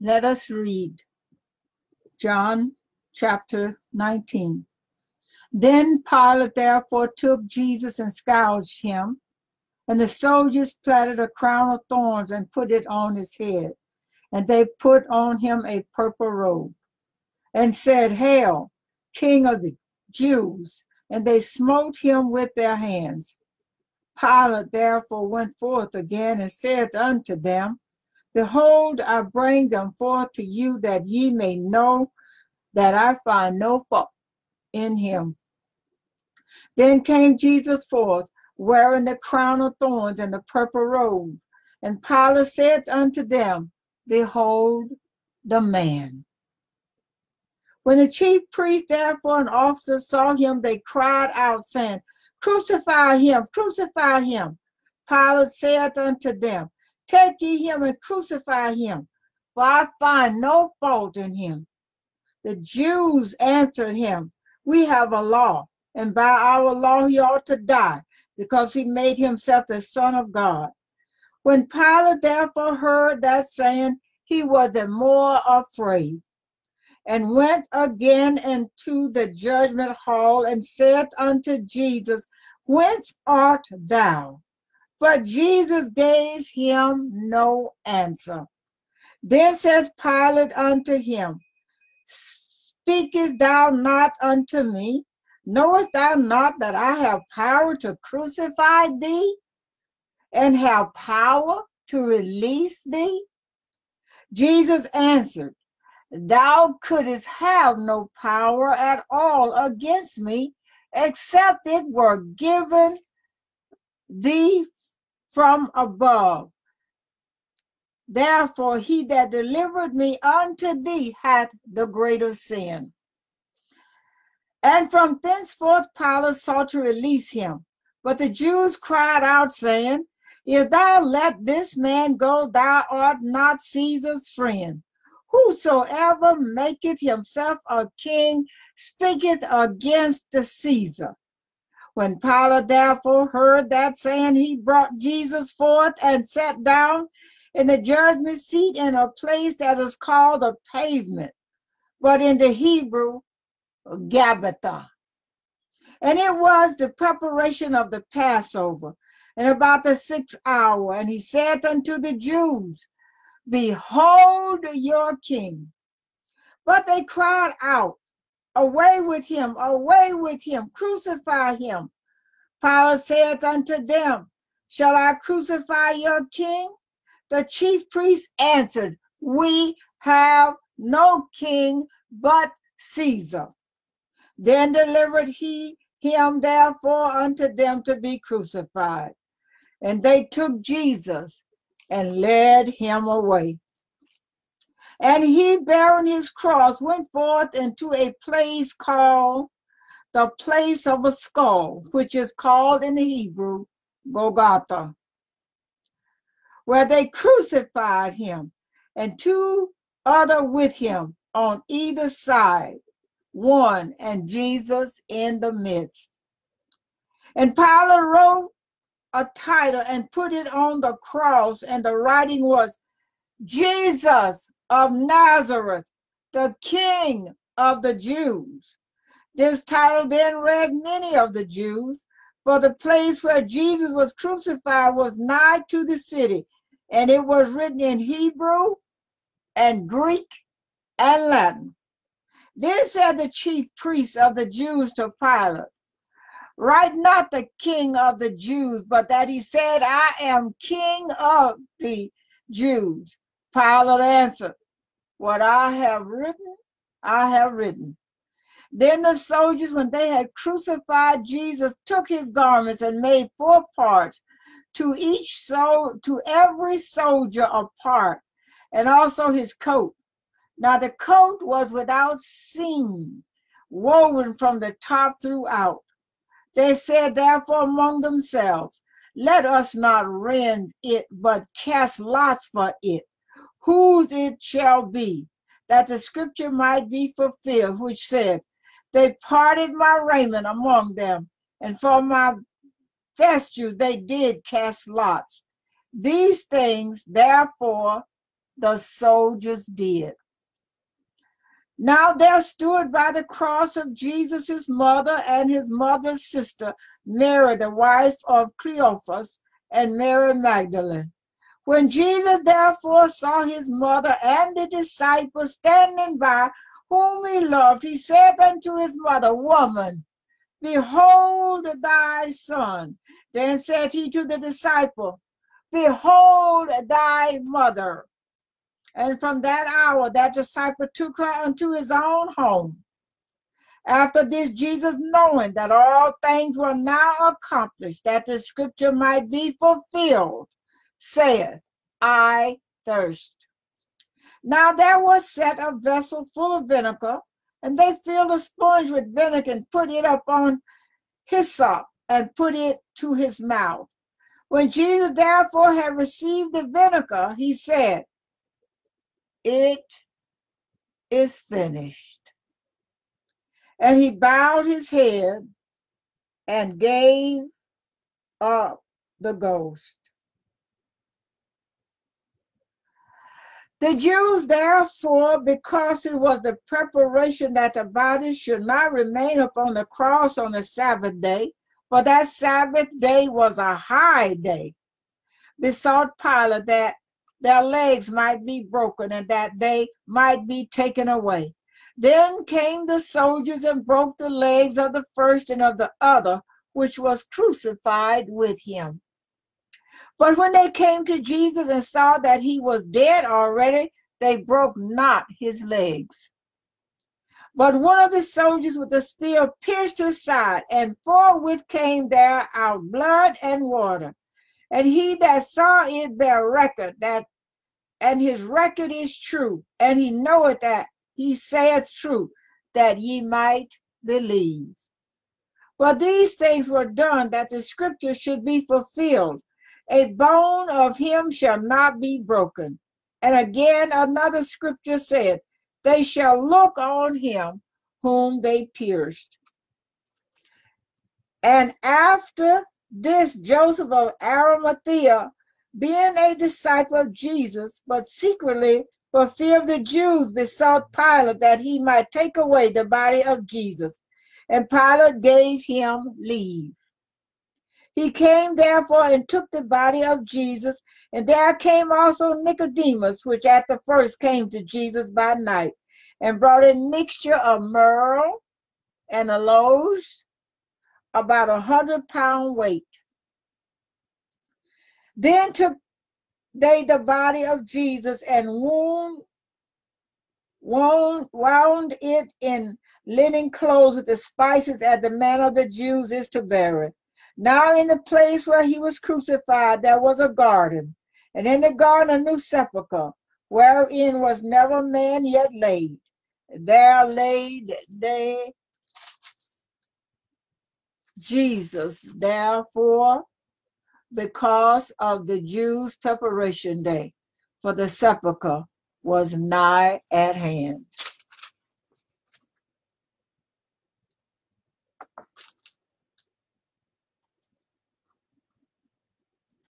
Let us read John chapter 19. Then Pilate therefore took Jesus and scourged him, and the soldiers platted a crown of thorns and put it on his head. And they put on him a purple robe, and said, Hail, King of the Jews! And they smote him with their hands. Pilate therefore went forth again and said unto them, Behold, I bring them forth to you, that ye may know that I find no fault in him. Then came Jesus forth, wearing the crown of thorns and the purple robe. And Pilate said unto them, Behold the man. When the chief priest therefore and officers saw him, they cried out, saying, Crucify him, crucify him. Pilate said unto them, Take ye him and crucify him, for I find no fault in him. The Jews answered him, We have a law, and by our law he ought to die, because he made himself the Son of God. When Pilate therefore heard that saying, he was the more afraid, and went again into the judgment hall, and said unto Jesus, Whence art thou? But Jesus gave him no answer. Then said Pilate unto him, Speakest thou not unto me? Knowest thou not that I have power to crucify thee, and have power to release thee? Jesus answered, Thou couldst have no power at all against me, except it were given thee from above. Therefore he that delivered me unto thee hath the greater sin. And from thenceforth Pilate sought to release him. But the Jews cried out, saying, If thou let this man go, thou art not Caesar's friend. Whosoever maketh himself a king speaketh against the Caesar. When Pilate therefore heard that saying, he brought Jesus forth and sat down in the judgment seat in a place that is called a pavement, but in the Hebrew, Gabbatha. And it was the preparation of the Passover, and about the 6th hour. And he said unto the Jews, Behold your king. But they cried out, Away with him, crucify him. Pilate said unto them, Shall I crucify your king? The chief priests answered, We have no king but Caesar. Then delivered he him therefore unto them to be crucified. And they took Jesus and led him away. And he, bearing his cross, went forth into a place called the place of a skull, which is called in the Hebrew, Golgotha, where they crucified him, and two other with him on either side, one, and Jesus in the midst. And Pilate wrote a title and put it on the cross, and the writing was, Jesus of Nazareth, the King of the Jews. This title then read many of the Jews, for the place where Jesus was crucified was nigh to the city, and it was written in Hebrew and Greek and Latin. Then said the chief priests of the Jews to Pilate, Write not the King of the Jews, but that he said, I am King of the Jews. Pilate answered, What I have written, I have written. Then the soldiers, when they had crucified Jesus, took his garments and made 4 parts, to every soldier a part, and also his coat. Now the coat was without seam, woven from the top throughout. They said therefore among themselves, Let us not rend it, but cast lots for it, whose it shall be, that the scripture might be fulfilled, which said, They parted my raiment among them, and for my vesture they did cast lots. These things, therefore, the soldiers did. Now there stood by the cross of Jesus his mother and his mother's sister, Mary, the wife of Cleophas, and Mary Magdalene. When Jesus therefore saw his mother and the disciples standing by, whom he loved, he said unto his mother, Woman, behold thy son. Then said he to the disciple, Behold thy mother. And from that hour that disciple took her unto his own home. After this, Jesus, knowing that all things were now accomplished, that the scripture might be fulfilled, saith, I thirst. Now there was set a vessel full of vinegar, and they filled a sponge with vinegar and put it upon hyssop and put it to his mouth. When Jesus therefore had received the vinegar, he said, It is finished. And he bowed his head and gave up the ghost. The Jews therefore, because it was the preparation that the body should not remain upon the cross on the Sabbath day, for that Sabbath day was a high day, besought Pilate that their legs might be broken and that they might be taken away. Then came the soldiers and broke the legs of the first and of the other, which was crucified with him. But when they came to Jesus and saw that he was dead already, they broke not his legs. But one of the soldiers with a spear pierced his side, and forthwith came there out blood and water. And he that saw it bare record that, and his record is true, and he knoweth that he saith true, that ye might believe. For these things were done that the scripture should be fulfilled. A bone of him shall not be broken. And again another scripture said, They shall look on him whom they pierced. And after this, Joseph of Arimathea, being a disciple of Jesus, but secretly for fear of the Jews, besought Pilate that he might take away the body of Jesus. And Pilate gave him leave. He came therefore and took the body of Jesus, and there came also Nicodemus, which at the first came to Jesus by night, and brought a mixture of myrrh and aloes, about 100-pound weight. Then took they the body of Jesus and wound it in linen clothes with the spices, as the manner of the Jews is to bury. Now in the place where he was crucified there was a garden, and in the garden a new sepulchre, wherein was never man yet laid. There laid they Jesus, therefore, because of the Jews' preparation day, for the sepulchre was nigh at hand.